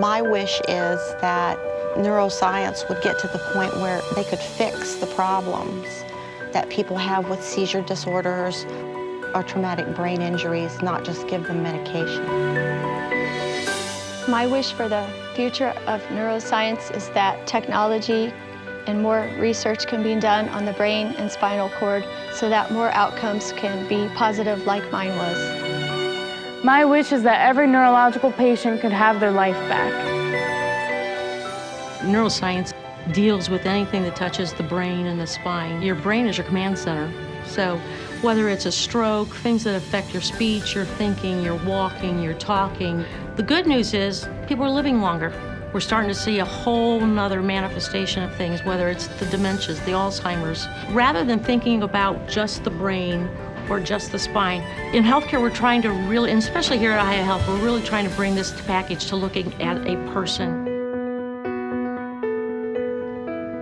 My wish is that neuroscience would get to the point where they could fix the problems that people have with seizure disorders or traumatic brain injuries, not just give them medication. My wish for the future of neuroscience is that technology and more research can be done on the brain and spinal cord so that more outcomes can be positive like mine was. My wish is that every neurological patient could have their life back. Neuroscience deals with anything that touches the brain and the spine. Your brain is your command center. So whether it's a stroke, things that affect your speech, your thinking, your walking, your talking, the good news is people are living longer. We're starting to see a whole nother manifestation of things, whether it's the dementias, the Alzheimer's. Rather than thinking about just the brain or just the spine, in healthcare we're trying to really, and especially here at OhioHealth, we're really trying to bring this package to looking at a person.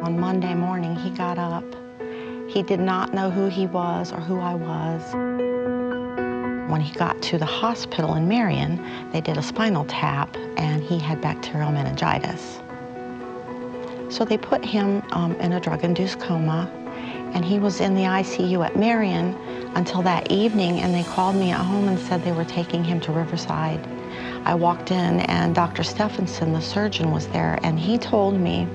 On Monday morning, he got up. He did not know who he was or who I was. When he got to the hospital in Marion, they did a spinal tap, and he had bacterial meningitis. So they put him in a drug-induced coma, and he was in the ICU at Marion until that evening, and they called me at home and said they were taking him to Riverside. I walked in, and Dr. Stephenson, the surgeon, was there, and he told me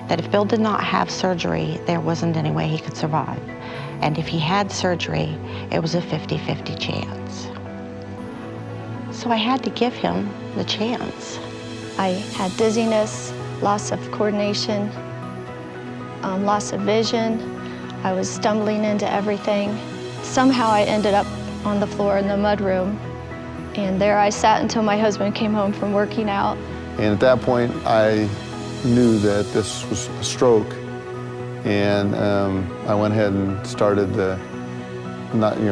that if Bill did not have surgery, there wasn't any way he could survive. And if he had surgery, it was a 50-50 chance. So I had to give him the chance. I had dizziness, loss of coordination, loss of vision. I was stumbling into everything. Somehow I ended up on the floor in the mudroom, and there I sat until my husband came home from working out. And at that point, I knew that this was a stroke, and I went ahead and started the,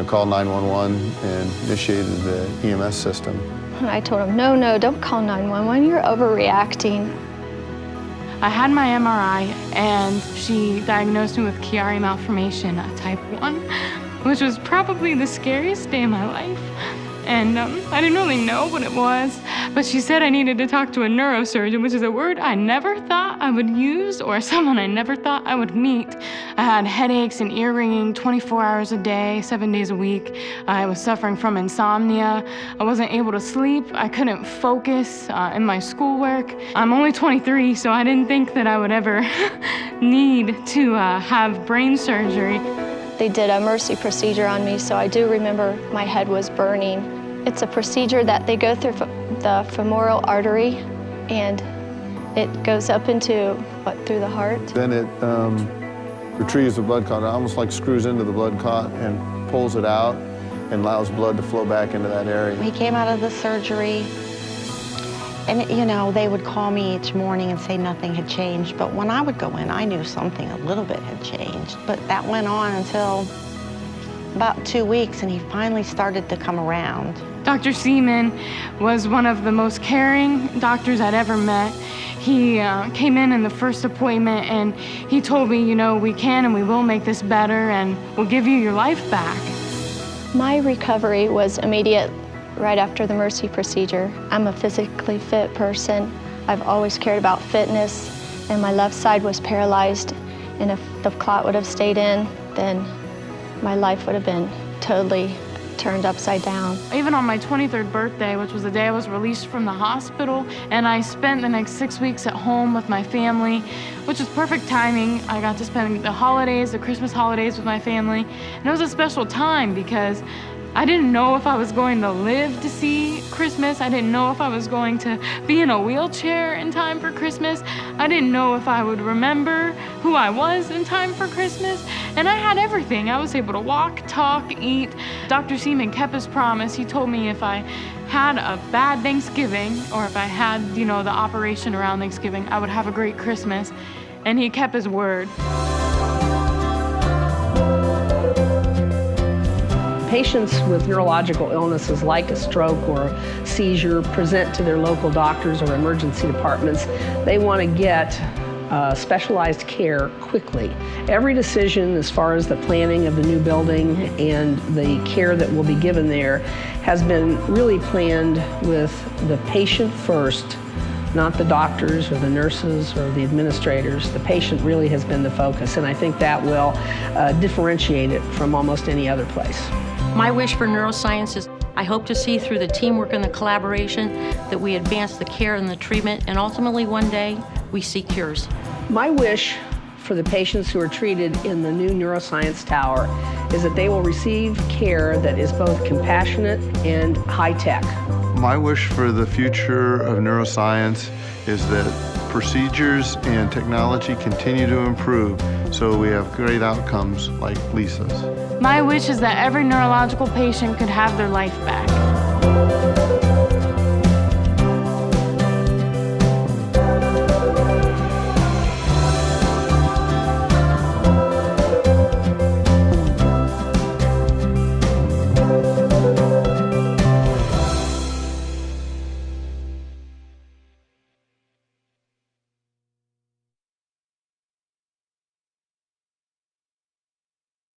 called 911 and initiated the EMS system. And I told him, no, don't call 911, you're overreacting. I had my MRI, and she diagnosed me with Chiari malformation type 1, which was probably the scariest day of my life. And I didn't really know what it was, but she said I needed to talk to a neurosurgeon, which is a word I never thought I would use or someone I never thought I would meet. I had headaches and ear ringing 24 hours a day, 7 days a week. I was suffering from insomnia. I wasn't able to sleep. I couldn't focus in my schoolwork. I'm only 23, so I didn't think that I would ever need to have brain surgery. They did a mercy procedure on me, so I do remember my head was burning. It's a procedure that they go through the femoral artery, and it goes up into, through the heart? Then it retrieves the blood clot. It almost like screws into the blood clot and pulls it out and allows blood to flow back into that area. He came out of the surgery, and they would call me each morning and say nothing had changed, but when I would go in, I knew something a little bit had changed. But that went on until about 2 weeks, and he finally started to come around. Dr. Seaman was one of the most caring doctors I'd ever met. He came in the first appointment, and he told me, we can and we will make this better, and we'll give you your life back. My recovery was immediate right after the mercy procedure. I'm a physically fit person. I've always cared about fitness, and my left side was paralyzed, and if the clot would have stayed in, then my life would have been totally turned upside down. Even on my 23rd birthday, which was the day I was released from the hospital, and I spent the next 6 weeks at home with my family, which was perfect timing. I got to spend the holidays, the Christmas holidays with my family, and it was a special time because I didn't know if I was going to live to see Christmas. I didn't know if I was going to be in a wheelchair in time for Christmas. I didn't know if I would remember who I was in time for Christmas. And I had everything. I was able to walk, talk, eat. Dr. Seaman kept his promise. He told me if I had a bad Thanksgiving, or if I had, the operation around Thanksgiving, I would have a great Christmas. And he kept his word. Patients with neurological illnesses like a stroke or a seizure present to their local doctors or emergency departments. They want to get specialized care quickly. Every decision as far as the planning of the new building and the care that will be given there has been really planned with the patient first, not the doctors or the nurses or the administrators. The patient really has been the focus, and I think that will differentiate it from almost any other place. My wish for neuroscience is I hope to see through the teamwork and the collaboration that we advance the care and the treatment, and ultimately one day we see cures. My wish for the patients who are treated in the new Neuroscience Tower is that they will receive care that is both compassionate and high-tech. My wish for the future of neuroscience is that procedures and technology continue to improve so we have great outcomes like Lisa's. My wish is that every neurological patient could have their life back.